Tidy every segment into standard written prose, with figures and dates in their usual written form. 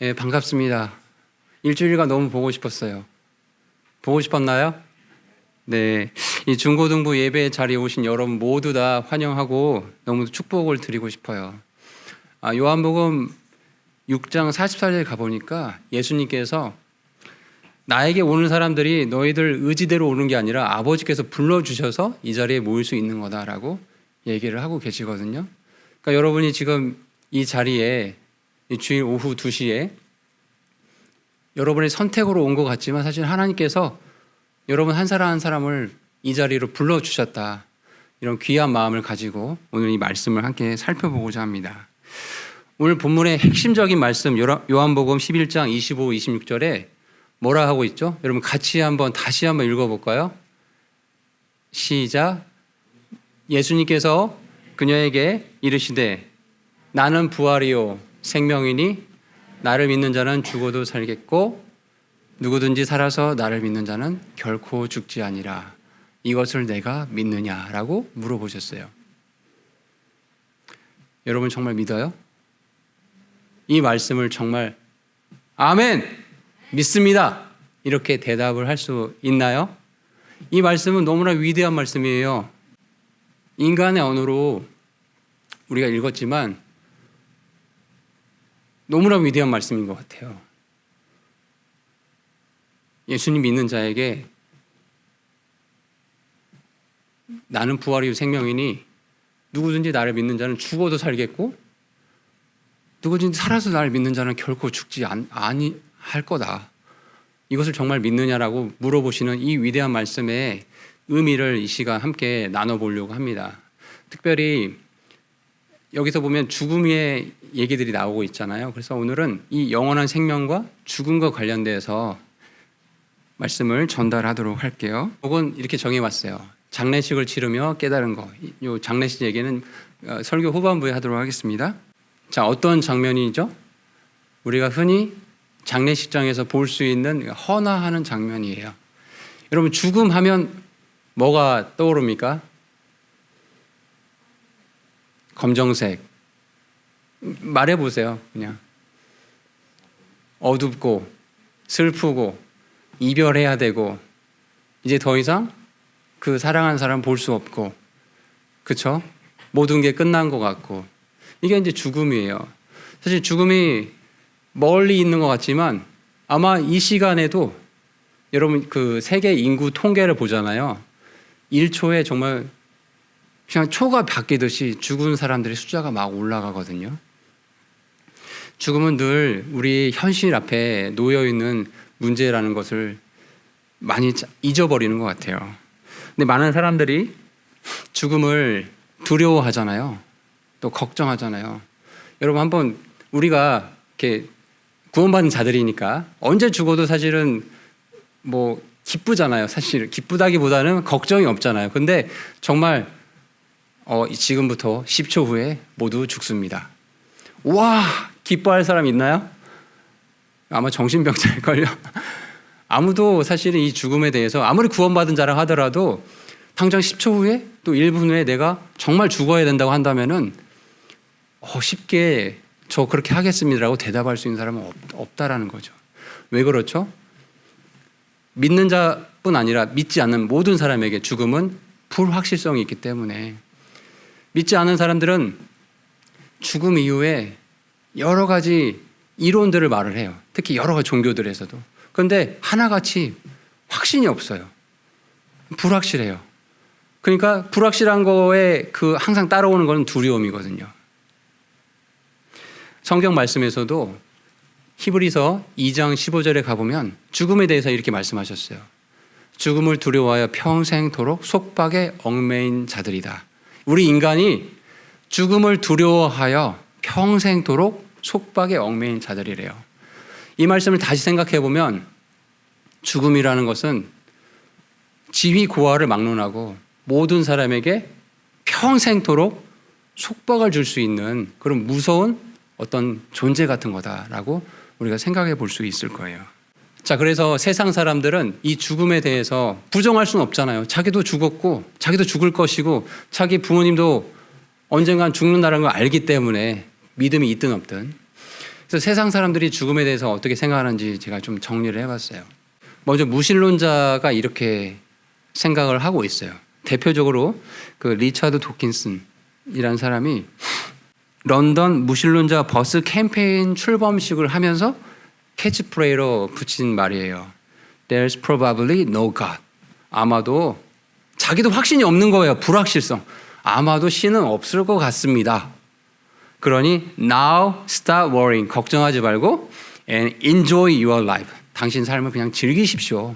예, 반갑습니다. 일주일간 너무 보고 싶었어요. 보고 싶었나요? 네. 이 중고등부 예배 자리에 오신 여러분 모두 다 환영하고 너무 축복을 드리고 싶어요. 요한복음 6장 44절에 가보니까 예수님께서 나에게 오는 사람들이 너희들 의지대로 오는 게 아니라 아버지께서 불러주셔서 이 자리에 모일 수 있는 거다라고 얘기를 하고 계시거든요. 그러니까 여러분이 지금 이 자리에 이 주일 오후 2시에 여러분의 선택으로 온 것 같지만 사실 하나님께서 여러분 한 사람 한 사람을 이 자리로 불러주셨다. 이런 귀한 마음을 가지고 오늘 이 말씀을 함께 살펴보고자 합니다. 오늘 본문의 핵심적인 말씀 요한복음 11장 25, 26절에 뭐라 하고 있죠? 여러분 같이 다시 한번 읽어볼까요? 시작. 예수님께서 그녀에게 이르시되 나는 부활이요 생명이니 나를 믿는 자는 죽어도 살겠고 누구든지 살아서 나를 믿는 자는 결코 죽지 아니라 이것을 내가 믿느냐라고 물어보셨어요. 여러분 정말 믿어요? 이 말씀을 정말 아멘! 믿습니다! 이렇게 대답을 할 수 있나요? 이 말씀은 너무나 위대한 말씀이에요. 인간의 언어로 우리가 읽었지만 너무나 위대한 말씀인 것 같아요. 예수님 믿는 자에게 나는 부활이요 생명이니 누구든지 나를 믿는 자는 죽어도 살겠고 누구든지 살아서 나를 믿는 자는 결코 죽지 할 거다. 이것을 정말 믿느냐라고 물어보시는 이 위대한 말씀의 의미를 이 시간 함께 나눠보려고 합니다. 특별히 여기서 보면 죽음의 얘기들이 나오고 있잖아요. 그래서 오늘은 이 영원한 생명과 죽음과 관련돼서 말씀을 전달하도록 할게요. 혹은 이렇게 정해왔어요. 장례식을 치르며 깨달은 거. 이 장례식 얘기는 설교 후반부에 하도록 하겠습니다. 자, 어떤 장면이죠? 우리가 흔히 장례식장에서 볼 수 있는 헌화하는 장면이에요. 여러분 죽음하면 뭐가 떠오릅니까? 검정색. 말해보세요. 그냥 어둡고 슬프고 이별해야 되고 이제 더 이상 그 사랑하는 사람 볼 수 없고 그쵸? 모든 게 끝난 것 같고 이게 이제 죽음이에요. 사실 죽음이 멀리 있는 것 같지만 아마 이 시간에도 여러분 그 세계 인구 통계를 보잖아요. 1초에 정말 그냥 초가 바뀌듯이 죽은 사람들의 숫자가 막 올라가거든요. 죽음은 늘 우리 현실 앞에 놓여있는 문제라는 것을 많이 잊어버리는 것 같아요. 근데 많은 사람들이 죽음을 두려워하잖아요. 또 걱정하잖아요. 여러분 한번 우리가 이렇게 구원받은 자들이니까 언제 죽어도 사실은 뭐 기쁘잖아요. 사실 기쁘다기보다는 걱정이 없잖아요. 근데 정말 지금부터 10초 후에 모두 죽습니다. 와, 기뻐할 사람 있나요? 아마 정신병자일걸요. 아무도 사실은 이 죽음에 대해서 아무리 구원받은 자라 하더라도 당장 10초 후에 또 1분 후에 내가 정말 죽어야 된다고 한다면은 쉽게 저 그렇게 하겠습니다라고 대답할 수 있는 사람은 없다라는 거죠. 왜 그렇죠? 믿는 자뿐 아니라 믿지 않는 모든 사람에게 죽음은 불확실성이 있기 때문에 믿지 않은 사람들은 죽음 이후에 여러 가지 이론들을 말을 해요. 특히 여러 가지 종교들에서도. 그런데 하나같이 확신이 없어요. 불확실해요. 그러니까 불확실한 거에 항상 따라오는 건 두려움이거든요. 성경 말씀에서도 히브리서 2장 15절에 가보면 죽음에 대해서 이렇게 말씀하셨어요. 죽음을 두려워하여 평생토록 속박에 얽매인 자들이다. 우리 인간이 죽음을 두려워하여 평생토록 속박에 얽매인 자들이래요. 이 말씀을 다시 생각해 보면 죽음이라는 것은 지위 고하를 막론하고 모든 사람에게 평생토록 속박을 줄 수 있는 그런 무서운 어떤 존재 같은 거다라고 우리가 생각해 볼 수 있을 거예요. 자, 그래서 세상 사람들은 이 죽음에 대해서 부정할 수는 없잖아요. 자기도 죽었고 자기도 죽을 것이고 자기 부모님도 언젠간 죽는다는 걸 알기 때문에 믿음이 있든 없든 그래서 세상 사람들이 죽음에 대해서 어떻게 생각하는지 제가 좀 정리를 해봤어요. 먼저 무신론자가 이렇게 생각을 하고 있어요. 대표적으로 그 리처드 도킨슨이라는 사람이 런던 무신론자 버스 캠페인 출범식을 하면서 캐치프레이로 붙인 말이에요. There's probably no God. 아마도 자기도 확신이 없는 거예요. 불확실성. 아마도 신은 없을 것 같습니다. 그러니 now stop worrying. 걱정하지 말고 and enjoy your life. 당신 삶을 그냥 즐기십시오.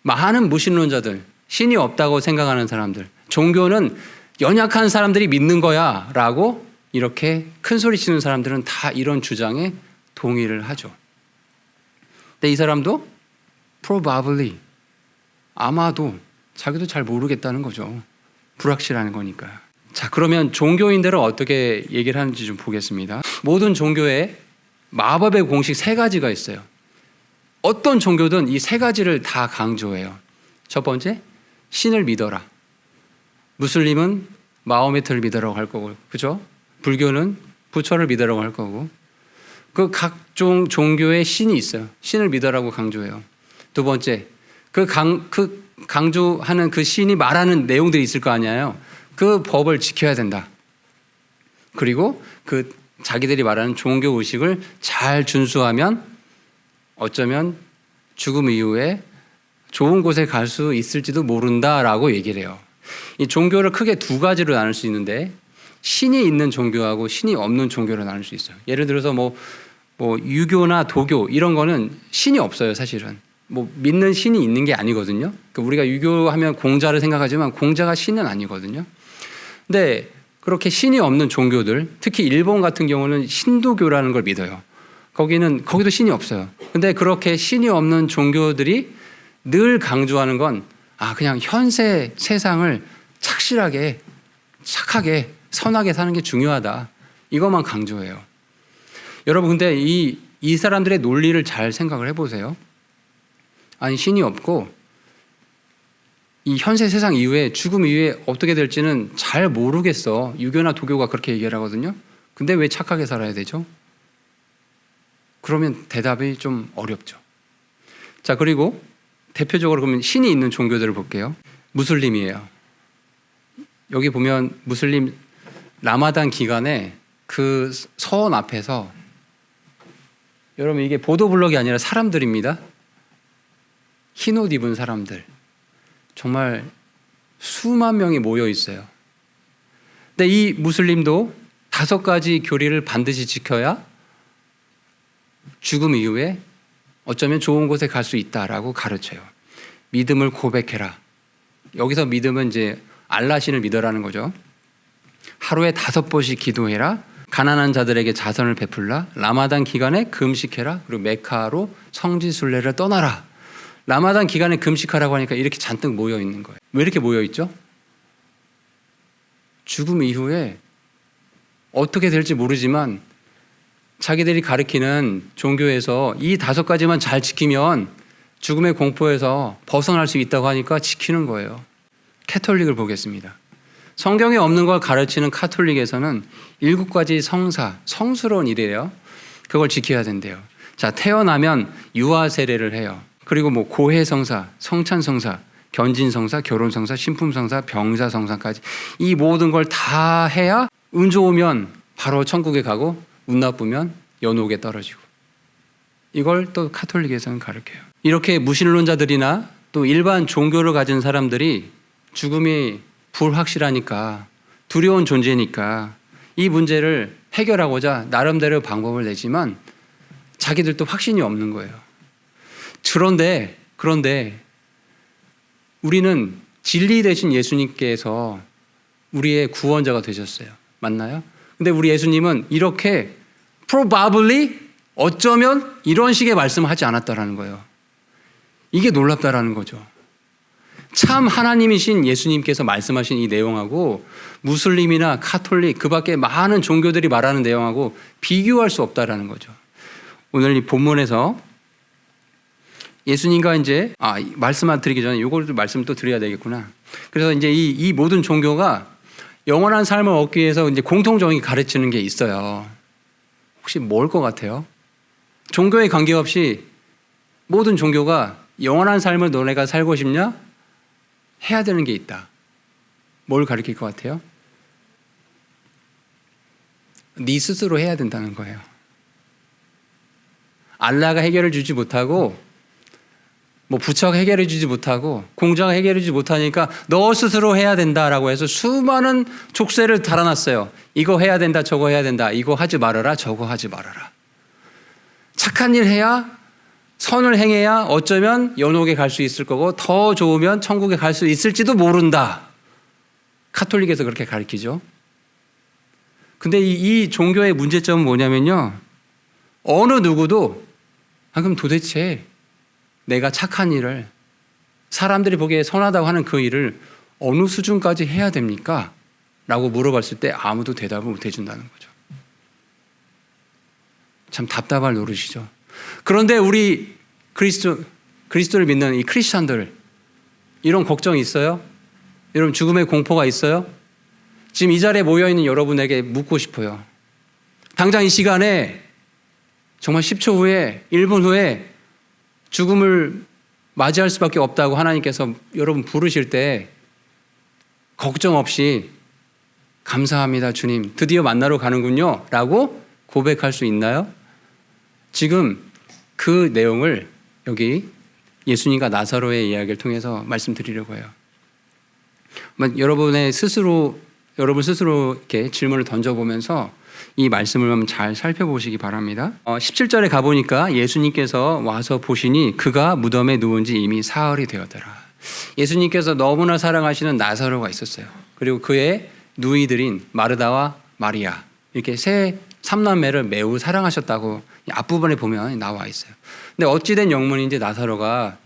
많은 무신론자들, 신이 없다고 생각하는 사람들, 종교는 연약한 사람들이 믿는 거야 라고 이렇게 큰 소리 치는 사람들은 다 이런 주장에 동의를 하죠. 근데 이 사람도 probably, 아마도 자기도 잘 모르겠다는 거죠. 불확실한 거니까. 자, 그러면 종교인들은 어떻게 얘기를 하는지 좀 보겠습니다. 모든 종교에 마법의 공식 3가지가 있어요. 어떤 종교든 이 3가지를 다 강조해요. 첫 번째, 신을 믿어라. 무슬림은 마호메트를 믿으라고 할 거고, 그죠? 불교는 부처를 믿으라고 할 거고, 그 각종 종교의 신이 있어요. 신을 믿으라고 강조해요. 두 번째, 그 강조하는 그 신이 말하는 내용들이 있을 거 아니에요. 그 법을 지켜야 된다. 그리고 그 자기들이 말하는 종교 의식을 잘 준수하면 어쩌면 죽음 이후에 좋은 곳에 갈 수 있을지도 모른다라고 얘기를 해요. 이 종교를 크게 2가지로 나눌 수 있는데 신이 있는 종교하고 신이 없는 종교로 나눌 수 있어요. 예를 들어서 뭐 유교나 도교 이런 거는 신이 없어요, 사실은. 믿는 신이 있는 게 아니거든요. 그러니까 우리가 유교하면 공자를 생각하지만 공자가 신은 아니거든요. 근데 그렇게 신이 없는 종교들, 특히 일본 같은 경우는 신도교라는 걸 믿어요. 거기도 신이 없어요. 근데 그렇게 신이 없는 종교들이 늘 강조하는 건 그냥 현세 세상을 착실하게, 착하게, 선하게 사는 게 중요하다. 이것만 강조해요. 여러분, 근데 이 사람들의 논리를 잘 생각을 해보세요. 아니, 신이 없고 이 현세 세상 이후에, 죽음 이후에 어떻게 될지는 잘 모르겠어. 유교나 도교가 그렇게 얘기를 하거든요. 근데 왜 착하게 살아야 되죠? 그러면 대답이 좀 어렵죠. 자, 그리고 대표적으로 그러면 신이 있는 종교들을 볼게요. 무슬림이에요. 여기 보면 무슬림 라마단 기간에 그 서원 앞에서, 여러분 이게 보도블록이 아니라 사람들입니다. 흰옷 입은 사람들. 정말 수만 명이 모여 있어요. 근데 이 무슬림도 5가지 교리를 반드시 지켜야 죽음 이후에 어쩌면 좋은 곳에 갈 수 있다라고 가르쳐요. 믿음을 고백해라. 여기서 믿음은 이제 알라신을 믿어라는 거죠. 하루에 5번씩 기도해라. 가난한 자들에게 자선을 베풀라. 라마단 기간에 금식해라. 그리고 메카로 성지순례를 떠나라. 라마단 기간에 금식하라고 하니까 이렇게 잔뜩 모여 있는 거예요. 왜 이렇게 모여 있죠? 죽음 이후에 어떻게 될지 모르지만 자기들이 가르치는 종교에서 이 5가지만 잘 지키면 죽음의 공포에서 벗어날 수 있다고 하니까 지키는 거예요. 캐톨릭을 보겠습니다. 성경에 없는 걸 가르치는 카톨릭에서는 7가지 성사, 성스러운 일이에요. 그걸 지켜야 된대요. 자, 태어나면 유아 세례를 해요. 그리고 고해성사, 성찬성사, 견진성사, 결혼성사, 신품성사, 병자성사까지 이 모든 걸 다 해야 운 좋으면 바로 천국에 가고 운 나쁘면 연옥에 떨어지고. 이걸 또 카톨릭에서는 가르쳐요. 이렇게 무신론자들이나 또 일반 종교를 가진 사람들이 죽음이 불확실하니까, 두려운 존재니까 이 문제를 해결하고자 나름대로 방법을 내지만 자기들도 확신이 없는 거예요. 그런데 우리는 진리 되신 예수님께서 우리의 구원자가 되셨어요. 맞나요? 근데 우리 예수님은 이렇게 probably, 어쩌면 이런 식의 말씀을 하지 않았다라는 거예요. 이게 놀랍다라는 거죠. 참 하나님이신 예수님께서 말씀하신 이 내용하고 무슬림이나 카톨릭, 그 밖에 많은 종교들이 말하는 내용하고 비교할 수 없다라는 거죠. 오늘 이 본문에서 예수님과 이제 말씀을 드리기 전에 이걸 말씀을 또 드려야 되겠구나. 그래서 이제 이 모든 종교가 영원한 삶을 얻기 위해서 이제 공통적인 가르치는 게 있어요. 혹시 뭘 것 같아요? 종교에 관계없이 모든 종교가 영원한 삶을 너네가 살고 싶냐? 해야 되는 게 있다. 뭘 가리킬 것 같아요? 네 스스로 해야 된다는 거예요. 알라가 해결해 주지 못하고 부처가 해결해 주지 못하고 공자가 해결해 주지 못하니까 너 스스로 해야 된다라고 해서 수많은 족쇄를 달아놨어요. 이거 해야 된다, 저거 해야 된다, 이거 하지 말아라, 저거 하지 말아라. 착한 일 해야, 선을 행해야 어쩌면 연옥에 갈 수 있을 거고 더 좋으면 천국에 갈 수 있을지도 모른다. 카톨릭에서 그렇게 가르치죠. 근데 이 종교의 문제점은 뭐냐면요, 어느 누구도 그럼 도대체 내가 착한 일을, 사람들이 보기에 선하다고 하는 그 일을 어느 수준까지 해야 됩니까? 라고 물어봤을 때 아무도 대답을 못 해준다는 거죠. 참 답답할 노릇이죠. 그런데 우리 그리스도를 믿는 이 크리스찬들, 이런 걱정이 있어요? 여러분, 죽음의 공포가 있어요? 지금 이 자리에 모여있는 여러분에게 묻고 싶어요. 당장 이 시간에 정말 10초 후에, 1분 후에 죽음을 맞이할 수밖에 없다고 하나님께서 여러분 부르실 때 걱정 없이 감사합니다 주님, 드디어 만나러 가는군요 라고 고백할 수 있나요? 지금 그 내용을 여기 예수님과 나사로의 이야기를 통해서 말씀드리려고 해요. 여러분 스스로 이렇게 질문을 던져보면서 이 말씀을 한번 잘 살펴보시기 바랍니다. 17절에 가보니까 예수님께서 와서 보시니 그가 무덤에 누운 지 이미 사흘이 되었더라. 예수님께서 너무나 사랑하시는 나사로가 있었어요. 그리고 그의 누이들인 마르다와 마리아, 이렇게 세 삼남매를 매우 사랑하셨다고 앞부분에 보면 나와 있어요. 근데 어찌된 영문인지 나사로가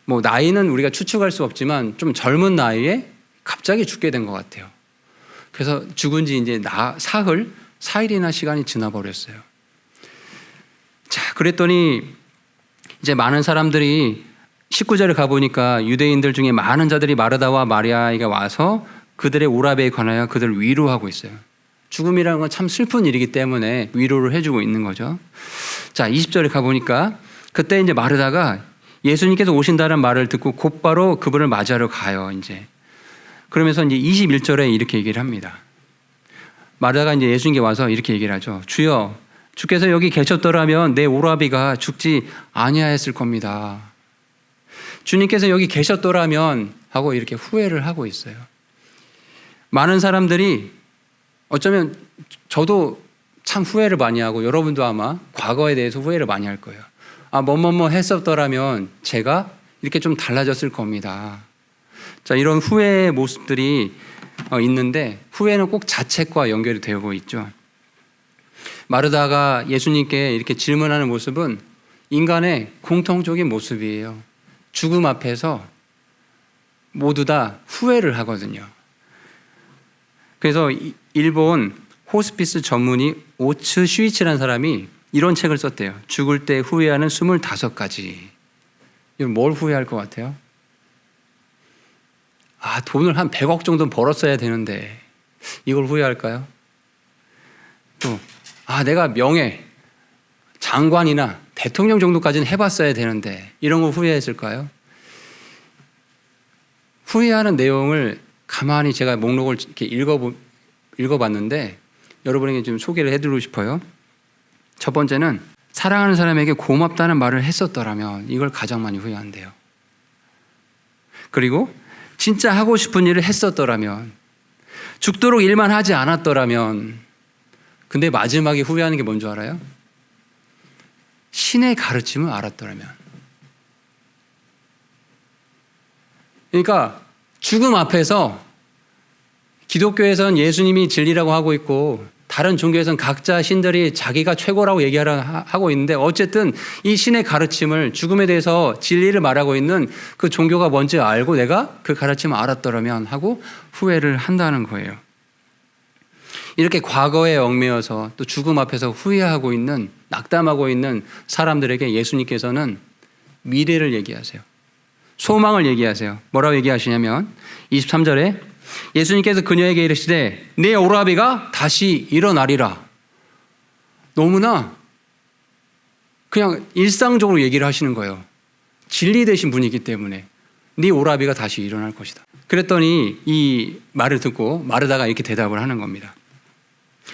나이는 우리가 추측할 수 없지만 좀 젊은 나이에 갑자기 죽게 된 것 같아요. 그래서 죽은 지 이제 사흘, 4일이나 시간이 지나버렸어요. 자, 그랬더니 이제 많은 사람들이 19절에 가보니까 유대인들 중에 많은 자들이 마르다와 마리아에게 와서 그들의 오라베에 관하여 그들을 위로하고 있어요. 죽음이라는 건 참 슬픈 일이기 때문에 위로를 해주고 있는 거죠. 자, 20절에 가보니까 그때 이제 마르다가 예수님께서 오신다는 말을 듣고 곧바로 그분을 맞이하러 가요. 이제 그러면서 이제 21절에 이렇게 얘기를 합니다. 마르다가 이제 예수님께 와서 이렇게 얘기를 하죠. 주여, 주께서 여기 계셨더라면 내 오라비가 죽지 아니하였을 겁니다. 주님께서 여기 계셨더라면 하고 이렇게 후회를 하고 있어요. 많은 사람들이 어쩌면 저도 참 후회를 많이 하고 여러분도 아마 과거에 대해서 후회를 많이 할 거예요. 뭐뭐뭐 했었더라면 제가 이렇게 좀 달라졌을 겁니다. 자, 이런 후회의 모습들이 있는데 후회는 꼭 자책과 연결이 되고 있죠. 마르다가 예수님께 이렇게 질문하는 모습은 인간의 공통적인 모습이에요. 죽음 앞에서 모두 다 후회를 하거든요. 그래서 일본 호스피스 전문의 오츠 슈이치라는 사람이 이런 책을 썼대요. 죽을 때 후회하는 25가지. 이건 뭘 후회할 것 같아요? 돈을 한 100억 정도 벌었어야 되는데 이걸 후회할까요? 또 내가 명예, 장관이나 대통령 정도까지는 해봤어야 되는데 이런 거 후회했을까요? 후회하는 내용을 가만히 제가 목록을 이렇게 읽어봤는데 여러분에게 좀 소개를 해드리고 싶어요. 첫 번째는 사랑하는 사람에게 고맙다는 말을 했었더라면 이걸 가장 많이 후회한대요. 그리고 진짜 하고 싶은 일을 했었더라면, 죽도록 일만 하지 않았더라면. 근데 마지막에 후회하는 게 뭔 줄 알아요? 신의 가르침을 알았더라면. 그러니까 죽음 앞에서 기독교에서는 예수님이 진리라고 하고 있고 다른 종교에서는 각자 신들이 자기가 최고라고 하고 있는데 어쨌든 이 신의 가르침을, 죽음에 대해서 진리를 말하고 있는 그 종교가 뭔지 알고 내가 그 가르침을 알았더라면 하고 후회를 한다는 거예요. 이렇게 과거에 얽매여서 또 죽음 앞에서 후회하고 있는, 낙담하고 있는 사람들에게 예수님께서는 미래를 얘기하세요. 소망을 얘기하세요. 뭐라고 얘기하시냐면 23절에 예수님께서 그녀에게 이르시되 내 오라비가 다시 일어나리라. 너무나 그냥 일상적으로 얘기를 하시는 거예요. 진리 되신 분이기 때문에 네 오라비가 다시 일어날 것이다. 그랬더니 이 말을 듣고 마르다가 이렇게 대답을 하는 겁니다.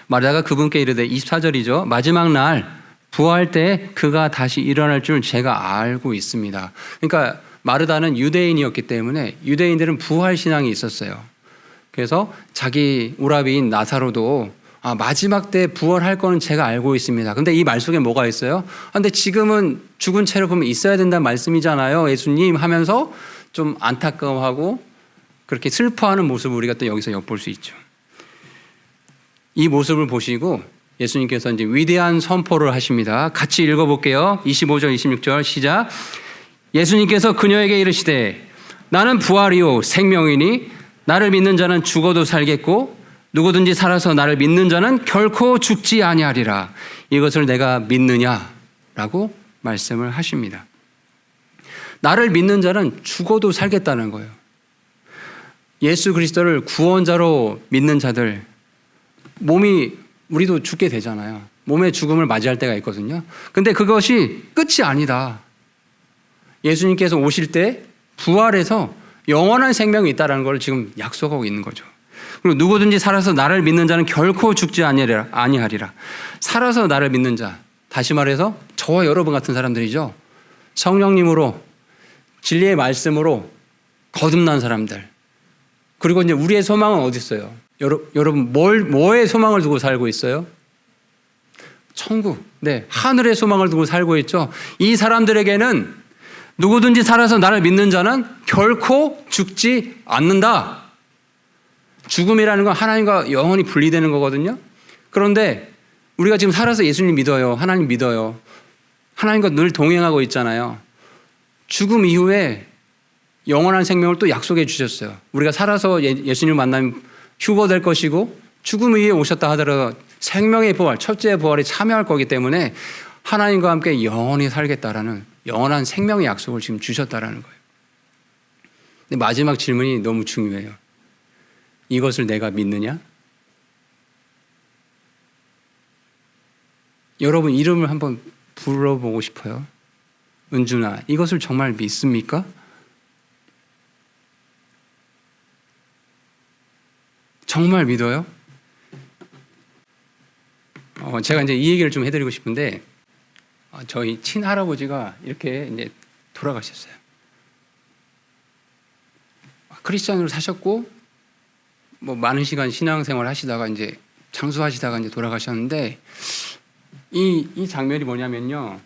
마르다가 그분께 이르되 24절이죠. 마지막 날 부활 때 그가 다시 일어날 줄 제가 알고 있습니다. 그러니까 마르다는 유대인이었기 때문에 유대인들은 부활 신앙이 있었어요. 그래서 자기 오라비인 나사로도 마지막 때 부활할 거는 제가 알고 있습니다. 근데 이 말 속에 뭐가 있어요? 근데 지금은 죽은 채로 그러면 있어야 된다는 말씀이잖아요, 예수님 하면서 좀 안타까워하고 그렇게 슬퍼하는 모습을 우리가 또 여기서 엿볼 수 있죠. 이 모습을 보시고 예수님께서 이제 위대한 선포를 하십니다. 같이 읽어볼게요. 25절, 26절 시작. 예수님께서 그녀에게 이르시되 나는 부활이요 생명이니 나를 믿는 자는 죽어도 살겠고 누구든지 살아서 나를 믿는 자는 결코 죽지 아니하리라. 이것을 내가 믿느냐라고 말씀을 하십니다. 나를 믿는 자는 죽어도 살겠다는 거예요. 예수 그리스도를 구원자로 믿는 자들, 몸이 우리도 죽게 되잖아요. 몸의 죽음을 맞이할 때가 있거든요. 근데 그것이 끝이 아니다. 예수님께서 오실 때 부활해서 영원한 생명이 있다는 걸 지금 약속하고 있는 거죠. 그리고 누구든지 살아서 나를 믿는 자는 결코 죽지 아니하리라. 살아서 나를 믿는 자, 다시 말해서 저와 여러분 같은 사람들이죠. 성령님으로 진리의 말씀으로 거듭난 사람들. 그리고 이제 우리의 소망은 어디 있어요? 여러분 뭐에 소망을 두고 살고 있어요? 천국, 네, 하늘의 소망을 두고 살고 있죠. 이 사람들에게는 누구든지 살아서 나를 믿는 자는 결코 죽지 않는다. 죽음이라는 건 하나님과 영원히 분리되는 거거든요. 그런데 우리가 지금 살아서 예수님 믿어요. 하나님 믿어요. 하나님과 늘 동행하고 있잖아요. 죽음 이후에 영원한 생명을 또 약속해 주셨어요. 우리가 살아서 예수님을 만나면 휴거될 것이고 죽음 이후에 오셨다 하더라도 생명의 부활, 첫째의 부활에 참여할 거기 때문에 하나님과 함께 영원히 살겠다라는 영원한 생명의 약속을 지금 주셨다라는 거예요. 근데 마지막 질문이 너무 중요해요. 이것을 내가 믿느냐? 여러분 이름을 한번 불러보고 싶어요. 은준아, 이것을 정말 믿습니까? 정말 믿어요? 제가 이제 이 얘기를 좀 해드리고 싶은데 저희 친할아버지가 이렇게 이제 돌아가셨어요. 크리스찬으로 사셨고 뭐 많은 시간 신앙생활 하시다가 이제 장수하시다가 이제 돌아가셨는데 이 장면이 뭐냐면요.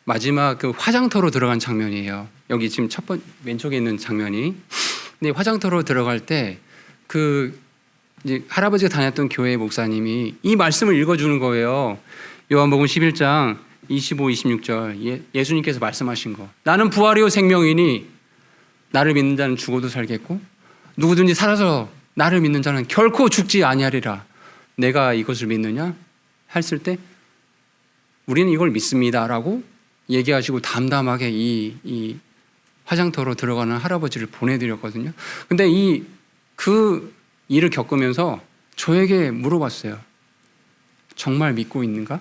마지막 그 화장터로 들어간 장면이에요. 여기 지금 첫 번째 왼쪽에 있는 장면이. 근데 화장터로 들어갈 때 그 이제 할아버지가 다녔던 교회 목사님이 이 말씀을 읽어주는 거예요. 요한복음 11장 25, 26절 예수님께서 말씀하신 거. 나는 부활이요 생명이니 나를 믿는 자는 죽어도 살겠고 누구든지 살아서 나를 믿는 자는 결코 죽지 아니하리라. 내가 이것을 믿느냐? 했을 때 우리는 이걸 믿습니다라고 얘기하시고 담담하게 이 화장터로 들어가는 할아버지를 보내드렸거든요. 근데 그 일을 겪으면서 저에게 물어봤어요. 정말 믿고 있는가?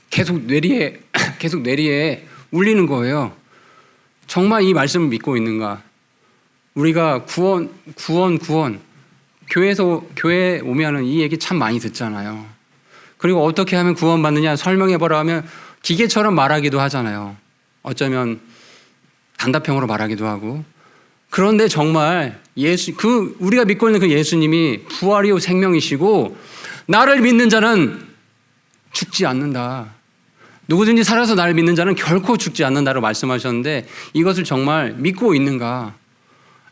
계속 뇌리에 울리는 거예요. 정말 이 말씀을 믿고 있는가? 우리가 구원 교회에 오면은 이 얘기 참 많이 듣잖아요. 그리고 어떻게 하면 구원받느냐 설명해보라 하면 기계처럼 말하기도 하잖아요. 어쩌면 단답형으로 말하기도 하고. 그런데 정말 우리가 믿고 있는 그 예수님이 부활이요 생명이시고 나를 믿는 자는 죽지 않는다. 누구든지 살아서 나를 믿는 자는 결코 죽지 않는다고 말씀하셨는데 이것을 정말 믿고 있는가?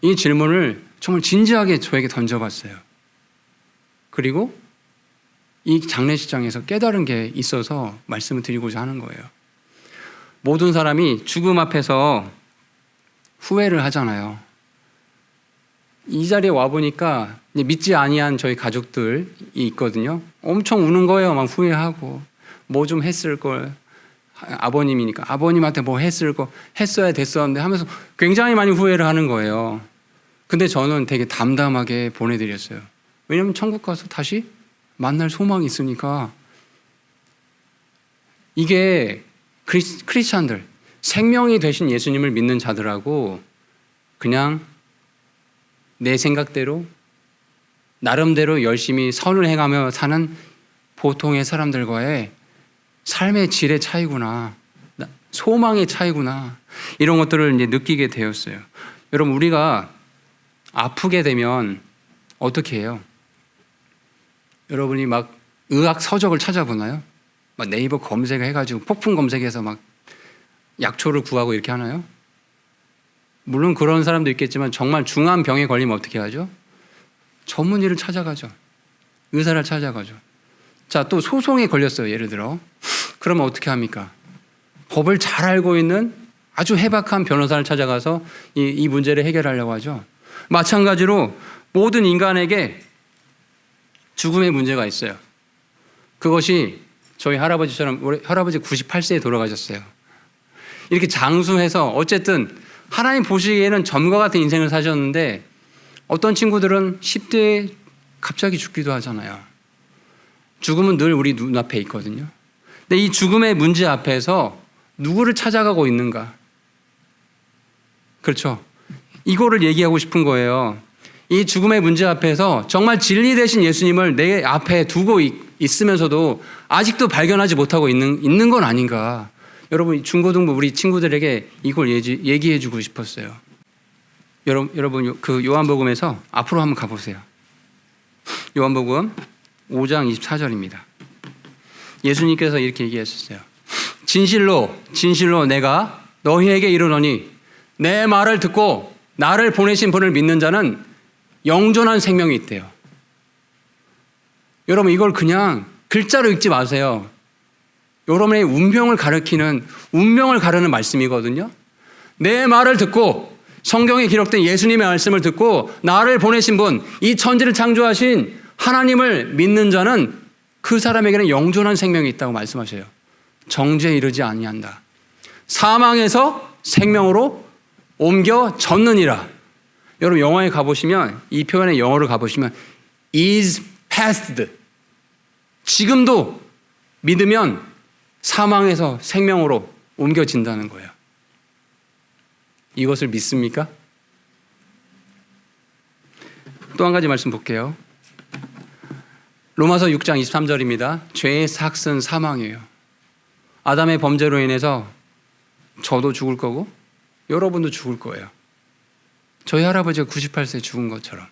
이 질문을 정말 진지하게 저에게 던져봤어요. 그리고 이 장례식장에서 깨달은 게 있어서 말씀을 드리고자 하는 거예요. 모든 사람이 죽음 앞에서 후회를 하잖아요. 이 자리에 와보니까 믿지 아니한 저희 가족들이 있거든요. 엄청 우는 거예요. 막 후회하고 뭐 좀 했을 걸. 아버님이니까 아버님한테 뭐 했을 거 했어야 됐었는데 하면서 굉장히 많이 후회를 하는 거예요. 근데 저는 되게 담담하게 보내드렸어요. 왜냐하면 천국 가서 다시 만날 소망이 있으니까. 이게 크리스찬들, 생명이 되신 예수님을 믿는 자들하고 그냥 내 생각대로 나름대로 열심히 선을 행하며 사는 보통의 사람들과의 삶의 질의 차이구나, 소망의 차이구나, 이런 것들을 이제 느끼게 되었어요. 여러분, 우리가 아프게 되면 어떻게 해요? 여러분이 막 의학 서적을 찾아보나요? 막 네이버 검색해가지고 폭풍 검색해서 막 약초를 구하고 이렇게 하나요? 물론 그런 사람도 있겠지만 정말 중한 병에 걸리면 어떻게 하죠? 전문의를 찾아가죠. 의사를 찾아가죠. 자, 또 소송에 걸렸어요. 예를 들어. 그러면 어떻게 합니까? 법을 잘 알고 있는 아주 해박한 변호사를 찾아가서 이 문제를 해결하려고 하죠. 마찬가지로 모든 인간에게 죽음의 문제가 있어요. 그것이 저희 할아버지처럼, 우리 할아버지 98세에 돌아가셨어요. 이렇게 장수해서 어쨌든 하나님 보시기에는 점과 같은 인생을 사셨는데, 어떤 친구들은 10대에 갑자기 죽기도 하잖아요. 죽음은 늘 우리 눈앞에 있거든요. 근데 이 죽음의 문제 앞에서 누구를 찾아가고 있는가? 그렇죠. 이거를 얘기하고 싶은 거예요. 이 죽음의 문제 앞에서 정말 진리 되신 예수님을 내 앞에 두고 있으면서도 아직도 발견하지 못하고 있는 건 아닌가. 여러분, 중고등부 우리 친구들에게 이걸 얘기해 주고 싶었어요. 여러분, 그 요한복음에서 앞으로 한번 가보세요. 요한복음 5장 24절입니다. 예수님께서 이렇게 얘기하셨어요. 진실로 진실로 내가 너희에게 이르노니 내 말을 듣고 나를 보내신 분을 믿는 자는 영존한 생명이 있대요. 여러분, 이걸 그냥 글자로 읽지 마세요. 여러분의 운명을 가르는 말씀이거든요. 내 말을 듣고, 성경에 기록된 예수님의 말씀을 듣고 나를 보내신 분, 이 천지를 창조하신 하나님을 믿는 자는 그 사람에게는 영존한 생명이 있다고 말씀하셔요. 정죄에 이르지 아니한다. 사망에서 생명으로 옮겨졌느니라. 여러분, 영어에 가보시면, 이 표현의 영어를 가보시면 is past, 지금도 믿으면 사망에서 생명으로 옮겨진다는 거예요. 이것을 믿습니까? 또 한 가지 말씀 볼게요. 로마서 6장 23절입니다. 죄의 삭은 사망이에요. 아담의 범죄로 인해서 저도 죽을 거고 여러분도 죽을 거예요. 저희 할아버지가 98세에 죽은 것처럼.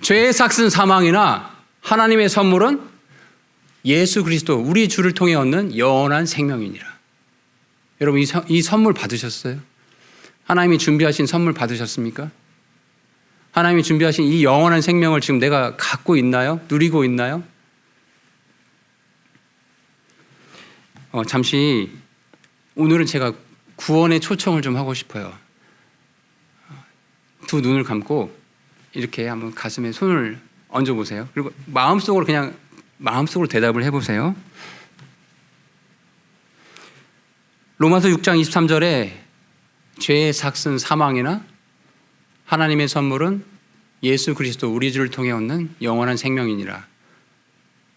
죄의 삭은 사망이나 하나님의 선물은 예수 그리스도, 우리 주를 통해 얻는 영원한 생명이니라. 여러분, 이 선물 받으셨어요? 하나님이 준비하신 선물 받으셨습니까? 하나님이 준비하신 이 영원한 생명을 지금 내가 갖고 있나요? 누리고 있나요? 잠시 오늘은 제가 구원의 초청을 좀 하고 싶어요. 두 눈을 감고 이렇게 한번 가슴에 손을 얹어보세요. 그리고 마음속으로 대답을 해보세요. 로마서 6장 23절에 죄의 삭은 사망이나 하나님의 선물은 예수 그리스도 우리 주를 통해 얻는 영원한 생명이니라.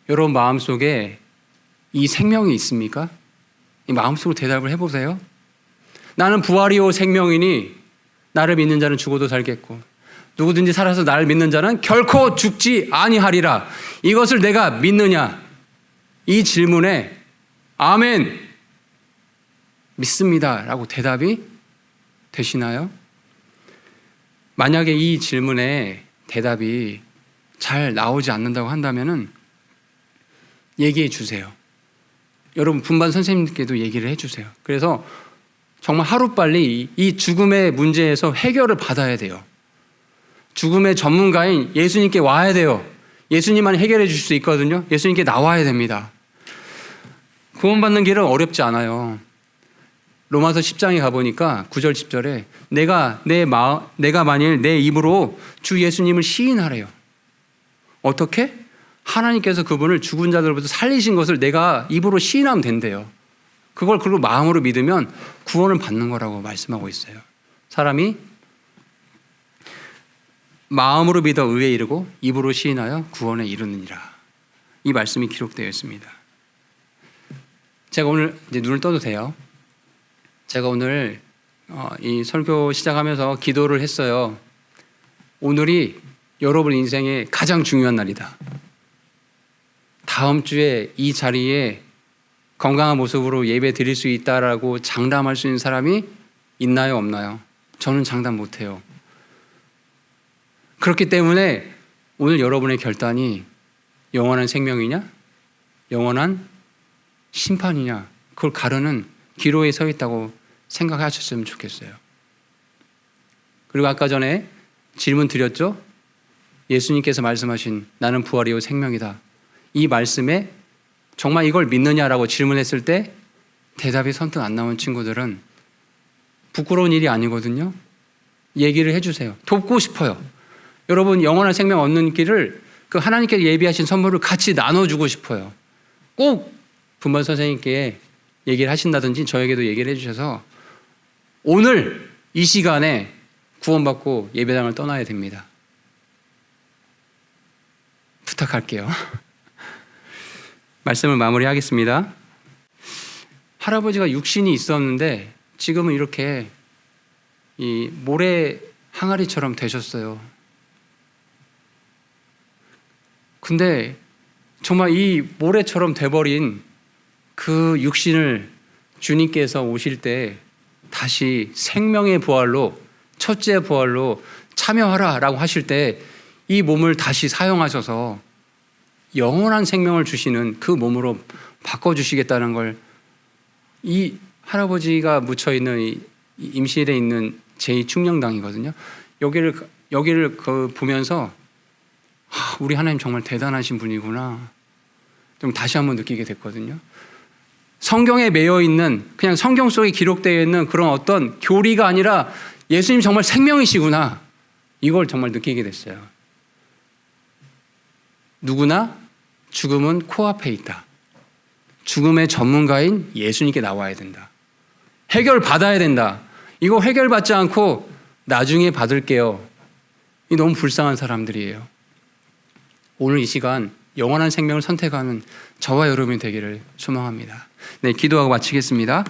여러분 마음속에 이 생명이 있습니까? 이 마음속으로 대답을 해보세요. 나는 부활이요 생명이니 나를 믿는 자는 죽어도 살겠고 누구든지 살아서 나를 믿는 자는 결코 죽지 아니하리라. 이것을 내가 믿느냐? 이 질문에 아멘, 믿습니다 라고 대답이 되시나요? 만약에 이 질문에 대답이 잘 나오지 않는다고 한다면 얘기해 주세요. 여러분 분반 선생님께도 얘기를 해주세요. 그래서 정말 하루빨리 이 죽음의 문제에서 해결을 받아야 돼요. 죽음의 전문가인 예수님께 와야 돼요. 예수님만 해결해 주실 수 있거든요. 예수님께 나와야 됩니다. 구원받는 길은 어렵지 않아요. 로마서 10장에 가보니까 9절 10절에 내가 만일 내 입으로 주 예수님을 시인하래요. 어떻게? 하나님께서 그분을 죽은 자들로부터 살리신 것을 내가 입으로 시인하면 된대요. 그걸 그리고 마음으로 믿으면 구원을 받는 거라고 말씀하고 있어요. 사람이 마음으로 믿어 의에 이르고 입으로 시인하여 구원에 이르느니라. 이 말씀이 기록되어 있습니다. 제가 오늘 이제 눈을 떠도 돼요. 제가 오늘 이 설교 시작하면서 기도를 했어요. 오늘이 여러분 인생의 가장 중요한 날이다. 다음 주에 이 자리에 건강한 모습으로 예배 드릴 수 있다라고 장담할 수 있는 사람이 있나요, 없나요? 저는 장담 못해요. 그렇기 때문에 오늘 여러분의 결단이 영원한 생명이냐, 영원한 심판이냐, 그걸 가르는 기로에 서 있다고 생각하셨으면 좋겠어요. 그리고 아까 전에 질문 드렸죠? 예수님께서 말씀하신 나는 부활이요 생명이다. 이 말씀에 정말 이걸 믿느냐라고 질문했을 때 대답이 선뜻 안 나온 친구들은 부끄러운 일이 아니거든요. 얘기를 해주세요. 돕고 싶어요. 여러분 영원한 생명 얻는 길을 그 하나님께서 예비하신 선물을 같이 나눠주고 싶어요. 꼭 부모 선생님께 얘기를 하신다든지 저에게도 얘기를 해주셔서 오늘 이 시간에 구원받고 예배당을 떠나야 됩니다. 부탁할게요. 말씀을 마무리하겠습니다. 할아버지가 육신이 있었는데 지금은 이렇게 이 모래 항아리처럼 되셨어요. 근데 정말 이 모래처럼 돼버린 그 육신을 주님께서 오실 때 다시 생명의 부활로, 첫째 부활로 참여하라라고 하실 때 이 몸을 다시 사용하셔서 영원한 생명을 주시는 그 몸으로 바꿔주시겠다는 걸 이 할아버지가 묻혀있는 이 임실에 있는 제2충령당이거든요. 여기를 보면서 우리 하나님 정말 대단하신 분이구나 좀 다시 한번 느끼게 됐거든요. 성경에 매여 있는 그냥 성경 속에 기록되어 있는 그런 어떤 교리가 아니라 예수님 정말 생명이시구나 이걸 정말 느끼게 됐어요. 누구나 죽음은 코앞에 있다. 죽음의 전문가인 예수님께 나와야 된다. 해결받아야 된다. 이거 해결받지 않고 나중에 받을게요. 이 너무 불쌍한 사람들이에요. 오늘 이 시간 영원한 생명을 선택하는 저와 여러분이 되기를 소망합니다. 네, 기도하고 마치겠습니다.